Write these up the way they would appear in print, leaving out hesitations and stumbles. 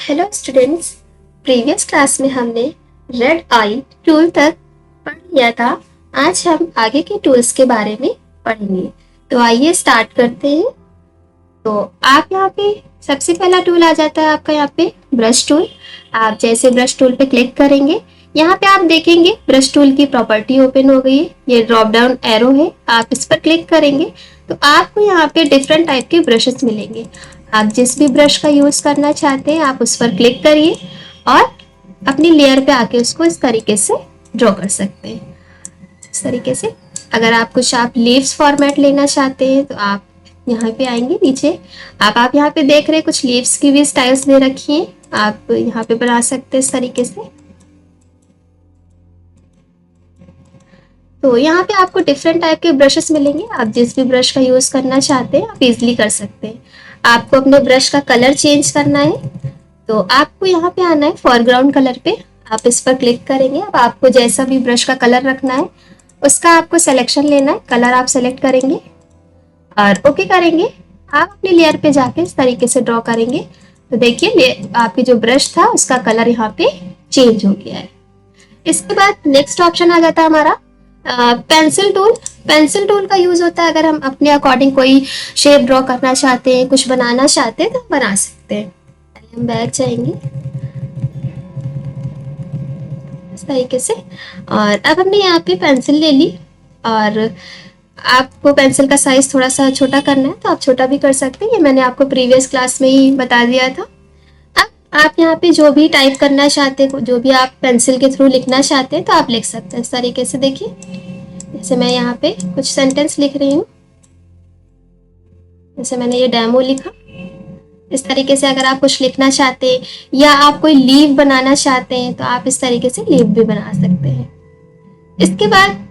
Hello students, previous class में हमने red I tool तक पढ़ लिया था। आज हम आगे के टूल्स के बारे में पढ़ेंगे। तो आइए स्टार्ट करते हैं। तो आप यहाँ पे सबसे पहला टूल आ जाता है आपका यहाँ पे ब्रश टूल। आप जैसे ब्रश टूल पे क्लिक करेंगे, यहाँ पे आप देखेंगे ब्रश टूल की प्रॉपर्टी ओपन हो गई है। ये ड्रॉप डाउन एरो है, आप इस पर क्लिक करेंगे तो आपको यहाँ पे डिफरेंट टाइप के ब्रशेस मिलेंगे। आप जिस भी ब्रश का यूज करना चाहते हैं आप उस पर क्लिक करिए और अपनी लेयर पे आके उसको इस तरीके से ड्रॉ कर सकते हैं। इस तरीके से अगर आप कुछ लीव्स फॉर्मेट लेना चाहते हैं तो आप यहाँ पे आएंगे नीचे। आप यहाँ पे देख रहे हैं कुछ लीव्स की भी स्टाइल्स दे रखी हैं, आप यहाँ पे बना सकते हैं इस तरीके से। तो यहाँ पे आपको डिफरेंट टाइप के ब्रशेस मिलेंगे। आप जिस भी ब्रश का यूज करना चाहते हैं आप इजिली कर सकते हैं। आपको अपने ब्रश का कलर चेंज करना है तो आपको यहाँ पे आना है फॉरग्राउंड कलर पे। आप इस पर क्लिक करेंगे। अब आपको जैसा भी ब्रश का कलर रखना है उसका आपको सिलेक्शन लेना है। कलर आप सेलेक्ट करेंगे और ओके करेंगे। आप अपनी लेयर पे जाके इस तरीके से ड्रॉ करेंगे तो देखिए आपके जो ब्रश था उसका कलर यहाँ पे चेंज हो गया है। इसके बाद नेक्स्ट ऑप्शन आ जाता है हमारा पेंसिल टूल। पेंसिल टूल का यूज होता है अगर हम अपने अकॉर्डिंग कोई शेप ड्रॉ करना चाहते हैं, कुछ बनाना चाहते हैं तो हम बना सकते हैं। हम बैक जाएंगे इस तरीके से और अब हमने यहाँ पे पेंसिल ले ली और आपको पेंसिल का साइज थोड़ा सा छोटा करना है तो आप छोटा भी कर सकते हैं। ये मैंने आपको प्रीवियस क्लास में ही बता दिया था। अब आप यहाँ पे जो भी टाइप करना चाहते हैं, जो भी आप पेंसिल के थ्रू लिखना चाहते हैं तो आप लिख सकते हैं इस तरीके से। देखिए जैसे मैं यहाँ पे कुछ सेंटेंस लिख रही हूँ, जैसे मैंने ये डेमो लिखा। इस तरीके से अगर आप कुछ लिखना चाहते हैं या आप कोई लीव बनाना चाहते हैं तो आप इस तरीके से लीव भी बना सकते हैं। इसके बाद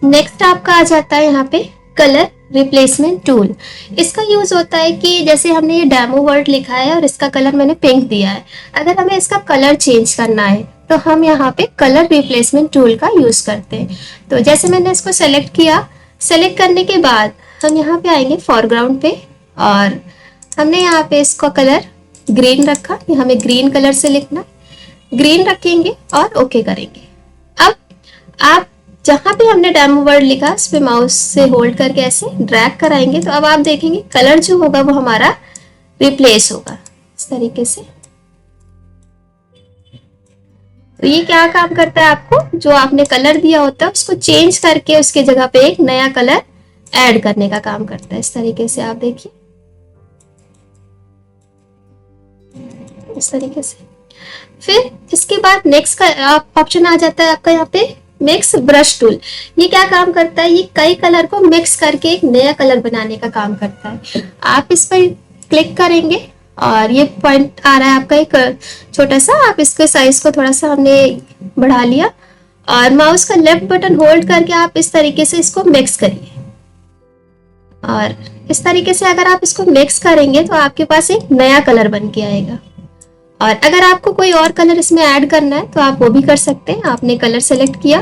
नेक्स्ट आपका आ जाता है यहाँ पे कलर रिप्लेसमेंट टूल। इसका यूज होता है कि जैसे हमने ये डेमो वर्ड लिखा है और इसका कलर मैंने पिंक दिया है, अगर हमें इसका कलर चेंज करना है तो हम यहाँ पे कलर रिप्लेसमेंट टूल का यूज करते हैं। तो जैसे मैंने इसको सेलेक्ट किया, सेलेक्ट करने के बाद हम यहाँ पे आएंगे फॉरग्राउंड पे और हमने यहाँ पे इसका कलर ग्रीन रखा। ये हमें ग्रीन कलर से लिखना, ग्रीन रखेंगे और ओके करेंगे। अब आप जहाँ पे हमने डेमो वर्ड लिखा उस पे माउस से होल्ड करके ऐसे ड्रैग कराएंगे तो अब आप देखेंगे कलर जो होगा वो हमारा रिप्लेस होगा इस तरीके से। तो ये क्या काम करता है, आपको जो आपने कलर दिया होता है उसको चेंज करके उसके जगह पे एक नया कलर ऐड करने का काम करता है। इस तरीके से आप देखिए इस तरीके से। फिर इसके बाद नेक्स्ट का ऑप्शन आ जाता है आपका यहाँ पे मिक्स ब्रश टूल। ये क्या काम करता है, ये कई कलर को मिक्स करके एक नया कलर बनाने का काम करता है। आप इस पर क्लिक करेंगे और ये पॉइंट आ रहा है आपका एक छोटा सा, आप इसके साइज को थोड़ा सा हमने बढ़ा लिया और माउस का लेफ्ट बटन होल्ड करके आप इस तरीके से इसको मिक्स करिए और इस तरीके से अगर आप इसको मिक्स करेंगे तो आपके पास एक नया कलर बन के आएगा। और अगर आपको कोई और कलर इसमें ऐड करना है तो आप वो भी कर सकते हैं। आपने कलर सेलेक्ट किया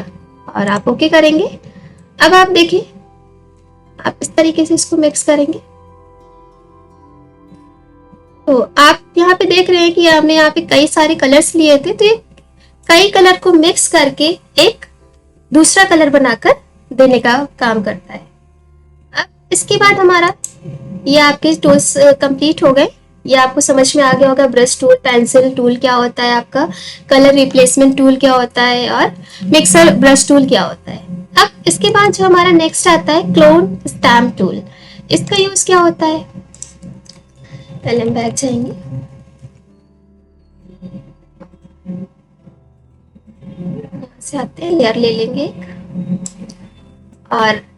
और आप ओके करेंगे। अब आप देखिए आप इस तरीके से इसको मिक्स करेंगे तो आप यहाँ पे देख रहे हैं कि आपने यहाँ पे कई सारे कलर्स लिए थे तो ये कई कलर को मिक्स करके एक दूसरा कलर बनाकर देने का काम करता है। अब इसके बाद हमारा ये आपके टूल्स कंप्लीट हो गए। ये आपको समझ में आ गया होगा ब्रश टूल, पेंसिल टूल क्या होता है, आपका कलर रिप्लेसमेंट टूल क्या होता है और मिक्सर ब्रश टूल क्या होता है। अब इसके बाद जो हमारा नेक्स्ट आता है क्लोन स्टैम्प टूल। इसका यूज क्या होता है, पहले हम बैक जाएंगे यहाँ से आते हैं, लेयर ले लेंगे और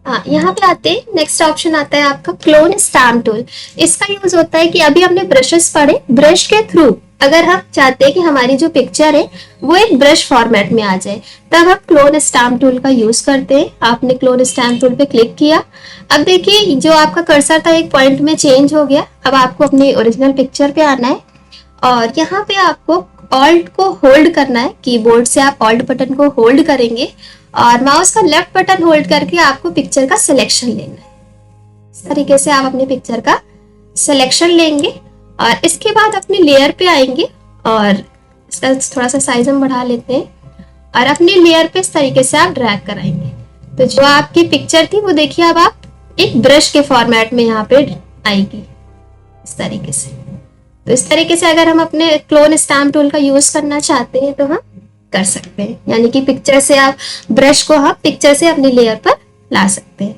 हाँ यहाँ पे आते हैं नेक्स्ट ऑप्शन आता है आपका क्लोन स्टैम्प टूल। इसका यूज होता है कि अभी हमने ब्रशेस पढ़े, ब्रश के थ्रू अगर हम चाहते हैं कि हमारी जो पिक्चर है वो एक ब्रश फॉर्मेट में आ जाए तब हम क्लोन स्टैम्प टूल का यूज करते हैं। आपने क्लोन स्टैम्प टूल पे क्लिक किया, अब देखिए जो आपका कर्सर था एक पॉइंट में चेंज हो गया। अब आपको अपनी ओरिजिनल पिक्चर पे आना है और यहाँ पे आपको ऑल्ट को होल्ड करना है। कीबोर्ड से आप ऑल्ट बटन को होल्ड करेंगे और माउस का लेफ्ट बटन होल्ड करके आपको पिक्चर का सिलेक्शन लेना है। इस तरीके से आप अपनी पिक्चर का सिलेक्शन लेंगे और इसके बाद अपनी लेयर पे आएंगे और इसका थोड़ा सा साइज हम बढ़ा लेते हैं और अपनी लेयर पे इस तरीके से आप ड्रैग कराएंगे। तो जो आपकी पिक्चर थी वो देखिए अब आप एक ब्रश के फॉर्मेट में यहाँ पे आएगी इस तरीके से। तो इस तरीके से अगर हम अपने क्लोन स्टैम्प टूल का यूज करना चाहते हैं तो हम कर सकते हैं, यानी कि पिक्चर से आप ब्रश को हम पिक्चर से अपनी लेयर पर ला सकते हैं।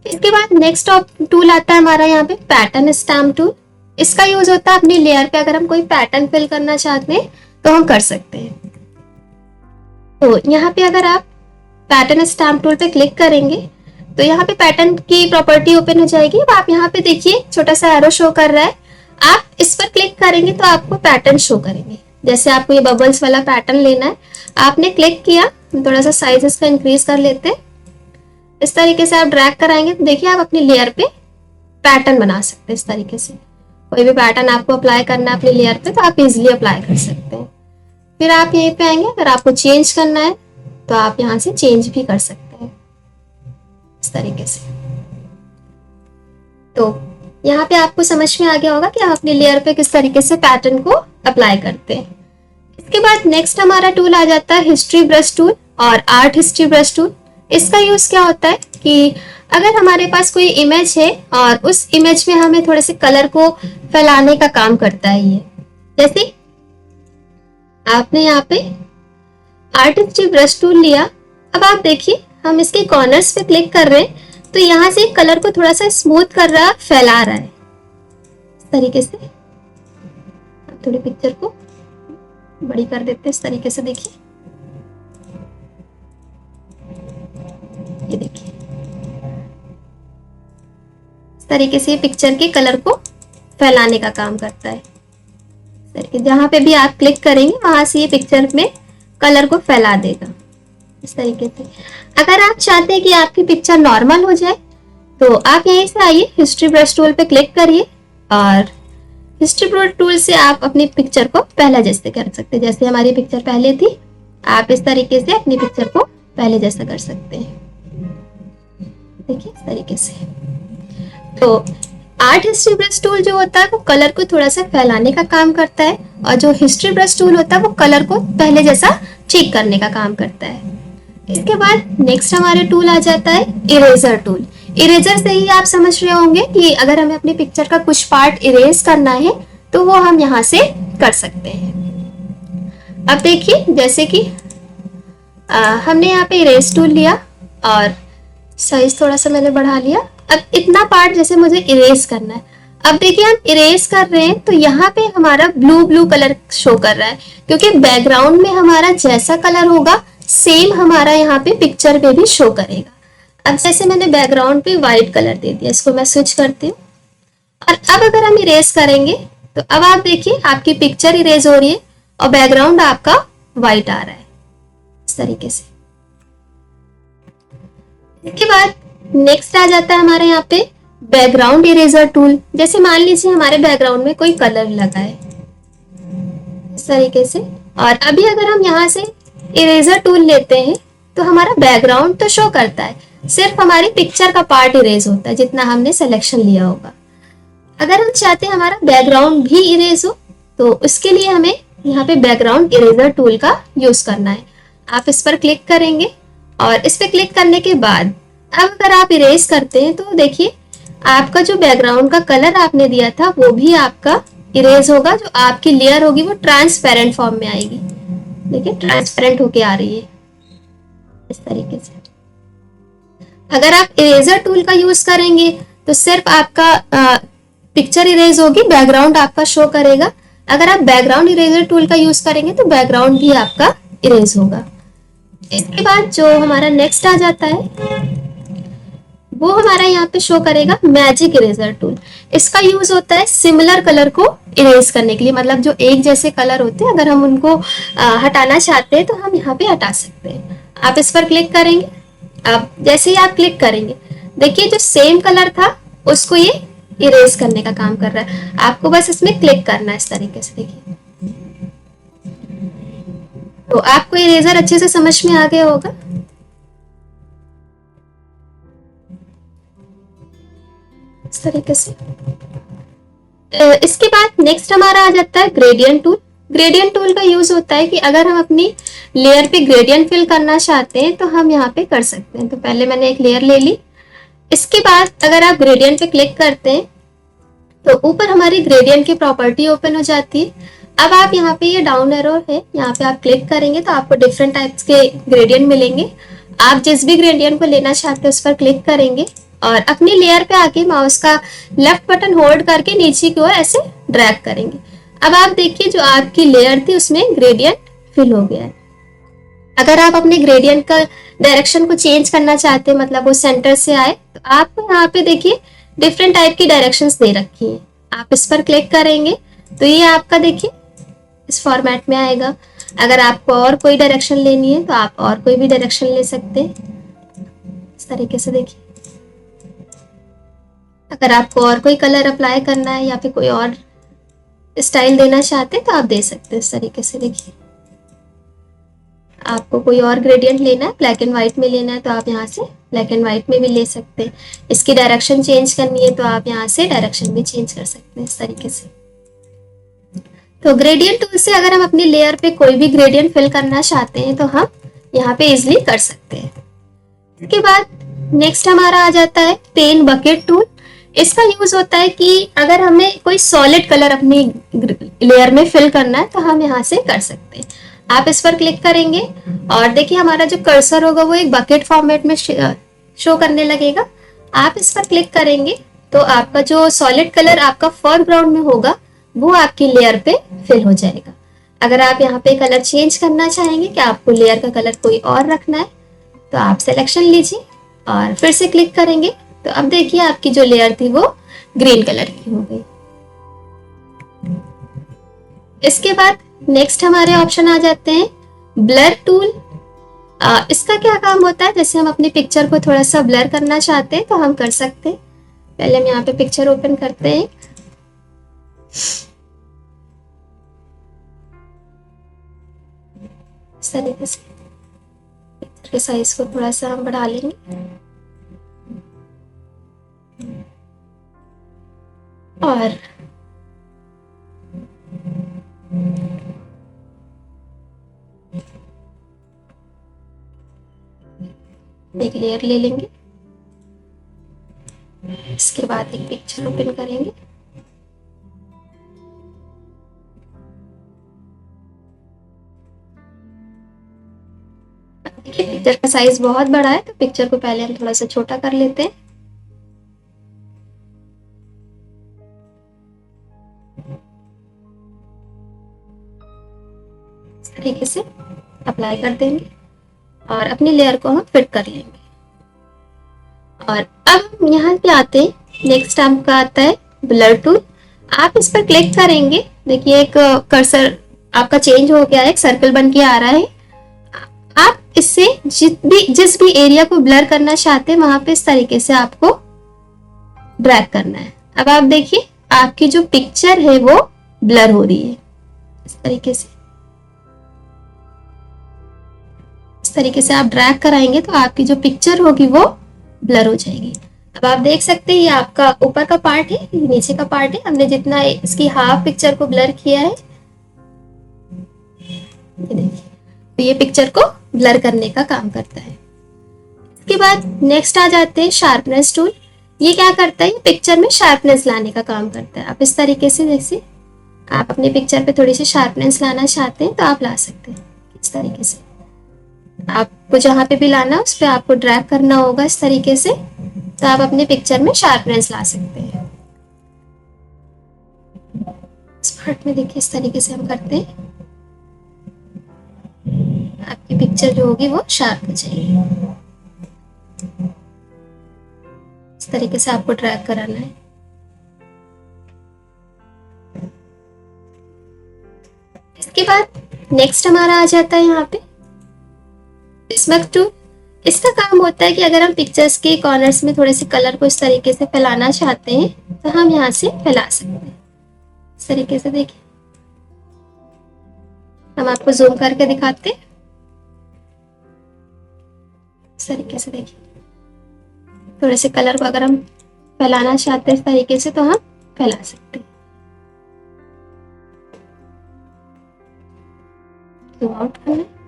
इसके बाद नेक्स्ट टूल आता है हमारा यहाँ पे पैटर्न स्टैम्प टूल। इसका यूज होता है अपनी लेयर पे अगर हम कोई पैटर्न फिल करना चाहते हैं तो हम कर सकते हैं। तो यहाँ पे अगर आप पैटर्न स्टैम्प टूल पे क्लिक करेंगे तो यहाँ पे पैटर्न की प्रॉपर्टी ओपन हो जाएगी। अब आप यहाँ पे देखिए छोटा सा एरो शो कर रहा है, आप इस पर क्लिक करेंगे तो आपको पैटर्न शो करेंगे। जैसे आपको ये बबल्स वाला पैटर्न लेना है, आपने क्लिक किया, थोड़ा सा साइज इसका इंक्रीज कर लेते हैं। इस तरीके से आप ड्रैग कराएंगे तो देखिए आप अपनी लेयर पे पैटर्न बना सकते हैं। इस तरीके से कोई भी पैटर्न आपको अप्लाई करना है अपनी लेयर पे तो आप इजिली अप्लाई कर सकते हैं। फिर आप यहीं पे आएंगे, अगर आपको चेंज करना है तो आप यहाँ से चेंज भी कर सकते हैं इस तरीके से। तो यहाँ पे आपको समझ में आ गया होगा कि आप अपनी लेयर पे किस तरीके से पैटर्न को अप्लाई करते हैं। इसके बाद नेक्स्ट हमारा टूल आ जाता है हिस्ट्री ब्रश टूल और आर्ट हिस्ट्री ब्रश टूल। इसका यूज क्या होता है कि अगर हमारे पास कोई इमेज है और उस इमेज में हमें थोड़े से कलर को फैलाने का काम करता है ये। जैसे आपने यहाँ पे आर्ट हिस्ट्री ब्रश टूल लिया, अब आप देखिए हम इसके कॉर्नर्स पे क्लिक कर रहे हैं तो यहाँ से कलर को थोड़ा सा स्मूथ कर रहा, फैला रहा है इस तरीके से। आप थोड़ी पिक्चर को बड़ी कर देते हैं इस तरीके से, देखिए ये देखिए इस तरीके से पिक्चर के कलर को फैलाने का काम करता है। इस तरीके जहां पे भी आप क्लिक करेंगे वहां से ये पिक्चर में कलर को फैला देगा इस तरीके से। अगर आप चाहते हैं कि आपकी पिक्चर नॉर्मल हो जाए तो आप यहीं से आइए, हिस्ट्री ब्रश टूल पे क्लिक करिए और हिस्ट्री ब्रश टूल से आप अपनी पिक्चर को पहले जैसे कर सकते हैं। जैसे हमारी पिक्चर पहले थी, आप इस तरीके से अपनी पिक्चर को पहले जैसा कर सकते हैं। देखिए इस तरीके से। तो आर्ट हिस्ट्री ब्रश टूल जो होता है वो कलर को थोड़ा सा फैलाने का काम करता है और जो हिस्ट्री ब्रश टूल होता है वो कलर को पहले जैसा ठीक करने का काम करता है। इसके बाद नेक्स्ट हमारे टूल आ जाता है इरेजर टूल। इरेजर से ही आप समझ रहे होंगे कि अगर हमें अपनी पिक्चर का कुछ पार्ट इरेज करना है तो वो हम यहाँ से कर सकते हैं। अब देखिए जैसे कि हमने यहाँ पे इरेज टूल लिया और साइज थोड़ा सा मैंने बढ़ा लिया। अब इतना पार्ट जैसे मुझे इरेज करना है, अब देखिए हम इरेज कर रहे हैं तो यहाँ पे हमारा ब्लू कलर शो कर रहा है क्योंकि बैकग्राउंड में हमारा जैसा कलर होगा सेम हमारा यहाँ पे पिक्चर पे भी शो करेगा। अब जैसे मैंने बैकग्राउंड पे व्हाइट कलर दे दिया, इसको मैं स्विच करती हूँ और अब अगर हम इरेज करेंगे तो अब आप देखिए आपकी पिक्चर इरेज हो रही है और बैकग्राउंड आपका व्हाइट आ रहा है इस तरीके से। इसके बाद नेक्स्ट आ जाता है हमारे यहाँ पे बैकग्राउंड इरेजर टूल। जैसे मान लीजिए हमारे बैकग्राउंड में कोई कलर लगा है इस तरीके से और अभी अगर हम यहाँ से इरेजर टूल लेते हैं तो हमारा बैकग्राउंड तो शो करता है, सिर्फ हमारी पिक्चर का पार्ट इरेज होता है जितना हमने सिलेक्शन लिया होगा। अगर हम चाहते हैं हमारा बैकग्राउंड भी इरेज हो तो उसके लिए हमें यहाँ पे बैकग्राउंड इरेजर टूल का यूज करना है। आप इस पर क्लिक करेंगे और इस पर क्लिक करने के बाद अब अगर आप इरेज करते हैं तो देखिए आपका जो बैकग्राउंड का कलर आपने दिया था वो भी आपका इरेज होगा। जो आपकी लेयर होगी वो ट्रांसपेरेंट फॉर्म में आएगी, देखिए ट्रांसपेरेंट होके आ रही है इस तरीके से। अगर आप इरेजर टूल का यूज करेंगे तो सिर्फ आपका पिक्चर इरेज होगी, बैकग्राउंड आपका शो करेगा। अगर आप बैकग्राउंड इरेजर टूल का यूज करेंगे तो बैकग्राउंड भी आपका इरेज होगा। इसके बाद जो हमारा नेक्स्ट आ जाता है वो हमारा यहाँ पे शो करेगा मैजिक इरेजर टूल। इसका यूज होता है सिमिलर कलर को इरेज करने के लिए, मतलब जो एक जैसे कलर होते हैं अगर हम उनको हटाना चाहते हैं तो हम यहाँ पे हटा सकते हैं। आप इस पर क्लिक करेंगे, अब जैसे ही आप क्लिक करेंगे देखिए जो सेम कलर था उसको ये इरेज करने का काम कर रहा है। आपको बस इसमें क्लिक करना है इस तरीके से, देखिए तो आपको इरेजर अच्छे से समझ में आ गया होगा। इस तरीके से इसके बाद नेक्स्ट हमारा आ जाता है ग्रेडियंट टूल। ग्रेडियंट टूल का यूज होता है कि अगर हम अपनी लेयर पे ग्रेडियंट फिल करना चाहते हैं तो हम यहाँ पे कर सकते हैं। तो पहले मैंने एक लेयर ले ली। इसके बाद अगर आप ग्रेडियंट पे क्लिक करते हैं तो ऊपर हमारी ग्रेडियंट की प्रॉपर्टी ओपन हो जाती है। अब आप यहाँ पे ये डाउन एरो है, यहाँ पे आप क्लिक करेंगे तो आपको डिफरेंट टाइप्स के ग्रेडियंट मिलेंगे। आप जिस भी ग्रेडियंट को लेना चाहते हैं उस पर क्लिक करेंगे और अपनी लेयर पे आके माउस का लेफ्ट बटन होल्ड करके नीचे की ओर ऐसे ड्रैग करेंगे। अब आप देखिए जो आपकी लेयर थी उसमें ग्रेडियंट फिल हो गया है। अगर आप अपने ग्रेडियंट का डायरेक्शन को चेंज करना चाहते हैं, मतलब वो सेंटर से आए, तो आप यहाँ पे देखिए डिफरेंट टाइप की डायरेक्शंस दे रखी हैं। आप इस पर क्लिक करेंगे तो ये आपका देखिए इस फॉर्मेट में आएगा। अगर आपको और कोई डायरेक्शन लेनी है तो आप और कोई भी डायरेक्शन ले सकते हैं। इस तरीके से देखिए, अगर आपको और कोई कलर अप्लाई करना है या फिर कोई और स्टाइल देना चाहते हैं तो आप दे सकते हैं। इस तरीके से देखिए, आपको कोई और ग्रेडियंट लेना है, ब्लैक एंड व्हाइट में लेना है तो आप यहाँ से ब्लैक एंड व्हाइट में भी ले सकते हैं। इसकी डायरेक्शन चेंज करनी है तो आप यहाँ से डायरेक्शन भी चेंज कर सकते हैं इस तरीके से। तो ग्रेडियंट टूल से अगर हम अपनी लेयर पे कोई भी ग्रेडियंट फिल करना चाहते हैं तो हम यहाँ पे इजिली कर सकते हैं। इसके बाद नेक्स्ट हमारा आ जाता है पेन बकेट टूल। इसका यूज होता है कि अगर हमें कोई सॉलिड कलर अपनी लेयर में फिल करना है तो हम यहाँ से कर सकते हैं। आप इस पर क्लिक करेंगे और देखिए हमारा जो कर्सर होगा वो एक बकेट फॉर्मेट में शो करने लगेगा। आप इस पर क्लिक करेंगे तो आपका जो सॉलिड कलर आपका फोरग्राउंड में होगा वो आपकी लेयर पे फिल हो जाएगा। अगर आप यहाँ पे कलर चेंज करना चाहेंगे कि आपको लेयर का कलर कोई और रखना है तो आप सिलेक्शन लीजिए और फिर से क्लिक करेंगे तो अब देखिए आपकी जो लेयर थी वो ग्रीन कलर की हो गई। इसके बाद नेक्स्ट हमारे ऑप्शन आ जाते हैं ब्लर टूल। इसका क्या काम होता है, जैसे हम अपनी पिक्चर को थोड़ा सा ब्लर करना चाहते हैं तो हम कर सकते हैं। पहले हम यहाँ पे पिक्चर ओपन करते हैं। इस तरीके से पिक्चर के साइज को थोड़ा सा हम बढ़ा लेंगे और एक लेयर ले लेंगे। इसके बाद एक पिक्चर ओपन करेंगे। देखिए पिक्चर का साइज बहुत बड़ा है तो पिक्चर को पहले हम थोड़ा सा छोटा कर लेते हैं। इस तरीके से अप्लाई कर देंगे और अपनी लेयर को हम फिट कर लेंगे। और अब हम यहाँ पे आते हैं, नेक्स्ट आपका आता है ब्लर टूल। आप इस पर क्लिक करेंगे, देखिए एक कर्सर आपका चेंज हो गया है, एक सर्कल बन के आ रहा है। आप इससे जिस भी एरिया को ब्लर करना चाहते हैं वहां पे इस तरीके से आपको ड्रैग करना है। अब आप देखिए आपकी जो पिक्चर है वो ब्लर हो रही है। इस तरीके से आप ड्रैग कराएंगे तो आपकी जो पिक्चर होगी वो ब्लर हो जाएगी। अब आप देख सकते हैं ये आपका ऊपर का पार्ट है, ये नीचे का पार्ट है। हमने जितना इसकी हाफ पिक्चर को ब्लर किया है, ये देखिए, तो ये पिक्चर को ब्लर करने का काम करता है। इसके बाद नेक्स्ट आ जाते हैं शार्पनेस टूल। ये क्या करता है, ये पिक्चर में शार्पनेस लाने का काम करता है। आप इस तरीके से जैसे आप अपनी पिक्चर पे थोड़ी सी शार्पनेस लाना चाहते हैं तो आप ला सकते हैं। इस तरीके से आपको जहां पे भी लाना है उस पर आपको ड्रैग करना होगा इस तरीके से, तो आप अपने पिक्चर में शार्पनेस ला सकते हैं। इस पार्ट में देखिए इस तरीके से हम करते हैं, आपकी पिक्चर जो होगी वो शार्प हो जाएगी। इस तरीके से आपको ड्रैग कराना है। इसके बाद नेक्स्ट हमारा आ जाता है यहाँ पे स्मग टूल। इसका काम होता है कि अगर हम पिक्चर्स के कॉर्नर्स में थोड़े से कलर को इस तरीके से फैलाना चाहते हैं तो हम यहाँ से फैला सकते हैं। इस तरीके से देखिए, हम आपको जूम करके दिखाते हैं। इस तरीके से देखिए, थोड़े से कलर को अगर हम फैलाना चाहते हैं इस तरीके से तो हम फैला सकते हैं। जूम आउट करना है।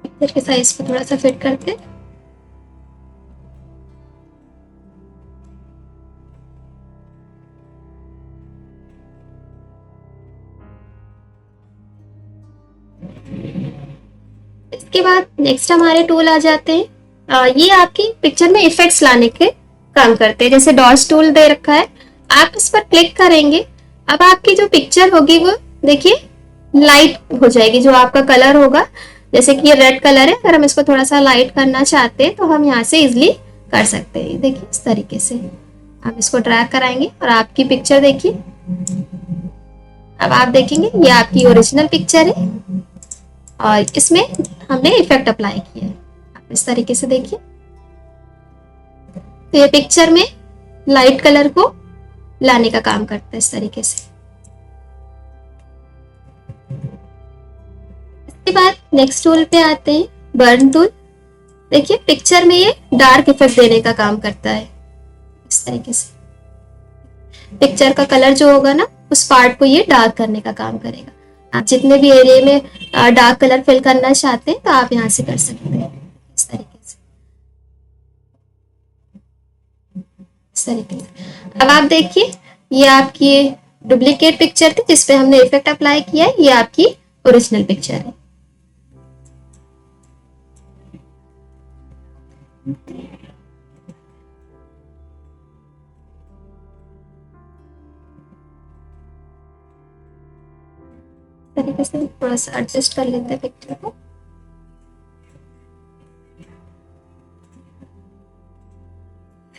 पिक्चर के साइज को थोड़ा सा फिट करते हैं। इसके बाद नेक्स्ट हमारे टूल आ जाते हैं। ये आपकी पिक्चर में इफेक्ट्स लाने के काम करते हैं। जैसे डॉट्स टूल दे रखा है, आप इस पर क्लिक करेंगे। अब आपकी जो पिक्चर होगी वो देखिए लाइट हो जाएगी। जो आपका कलर होगा, जैसे कि ये रेड कलर है, अगर हम इसको थोड़ा सा लाइट करना चाहते हैं तो हम यहाँ से इजिली कर सकते हैं। देखिए इस तरीके से हम इसको ड्रैग कराएंगे और आपकी पिक्चर देखिए। अब आप देखेंगे ये आपकी ओरिजिनल पिक्चर है और इसमें हमने इफेक्ट अप्लाई किया है। आप इस तरीके से देखिए, तो ये पिक्चर में लाइट कलर को लाने का काम करता है इस तरीके से। इसके बाद नेक्स्ट टूल पे आते हैं, बर्न टूल। देखिए पिक्चर में ये डार्क इफेक्ट देने का काम करता है इस तरीके से। पिक्चर का कलर जो होगा ना, उस पार्ट को ये डार्क करने का काम करेगा। आप जितने भी एरिया में डार्क कलर फिल करना चाहते हैं तो आप यहाँ से कर सकते हैं इस तरीके से। इस तरीके से अब आप देखिए, ये आपकी डुप्लीकेट पिक्चर थी जिसपे हमने इफेक्ट अप्लाई किया है। ये आपकी ओरिजिनल पिक्चर है। तरीके से थोड़ा सा एडजस्ट कर लेते हैं पिक्चर को।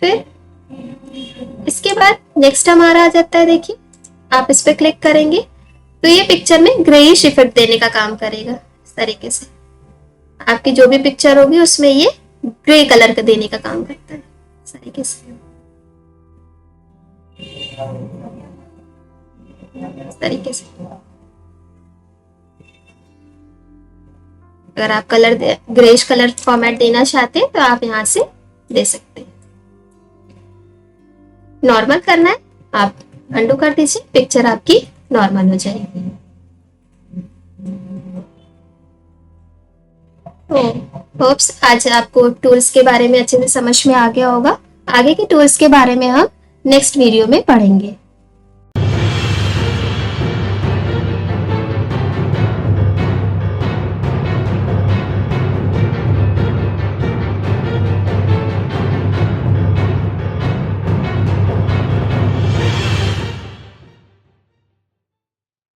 फिर इसके बाद नेक्स्ट हमारा आ जाता है। देखिए आप इस पे क्लिक करेंगे तो ये पिक्चर में ग्रेइश इफेक्ट देने का काम करेगा इस तरीके से। आपकी जो भी पिक्चर होगी उसमें ये ग्रे कलर का देने का काम करता है इस तरीके से। इस तरीके से अगर आप कलर ग्रेइश कलर फॉर्मेट देना चाहते हैं तो आप यहाँ से दे सकते हैं। नॉर्मल करना है, आप अंडू कर दीजिए, पिक्चर आपकी नॉर्मल हो जाएगी। तो होप्स आज आपको टूल्स के बारे में अच्छे से समझ में आ गया होगा। आगे के टूल्स के बारे में हम नेक्स्ट वीडियो में पढ़ेंगे।